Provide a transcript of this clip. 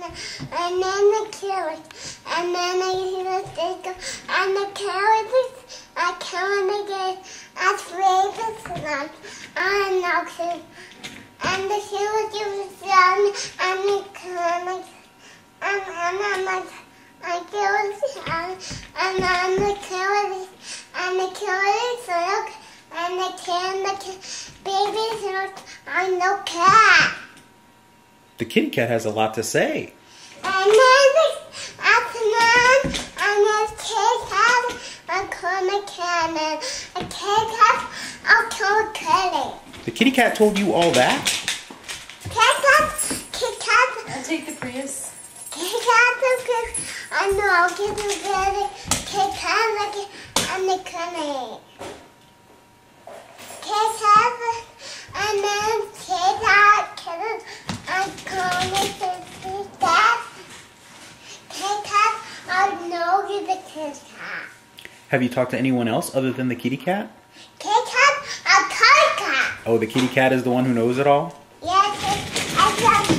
and then the carrots, and then I eat the steak, and the carrots, I count again as flavors for them, and nothing. And the carrots is done, and the carrots, and I'm like, I carrots, and then the carrots, and the carrots look, and the babies look, and no cat. The kitty cat has a lot to say. And then and the kitty cat, I call the cat, and the kitty cat, I'll call Kitty. The kitty cat told you all that? Kitty cat. I'll take the Prius. Kitty cat is good. I know, I'll give you the kitty cat and the kitty. Kitty cat, and then kitty cat, kitty. I call it the cat. Kitty cat, I know you're the kitty cat. Have you talked to anyone else other than the kitty cat? Kitty cat, a kitty cat. Oh, the kitty cat is the one who knows it all? Yes,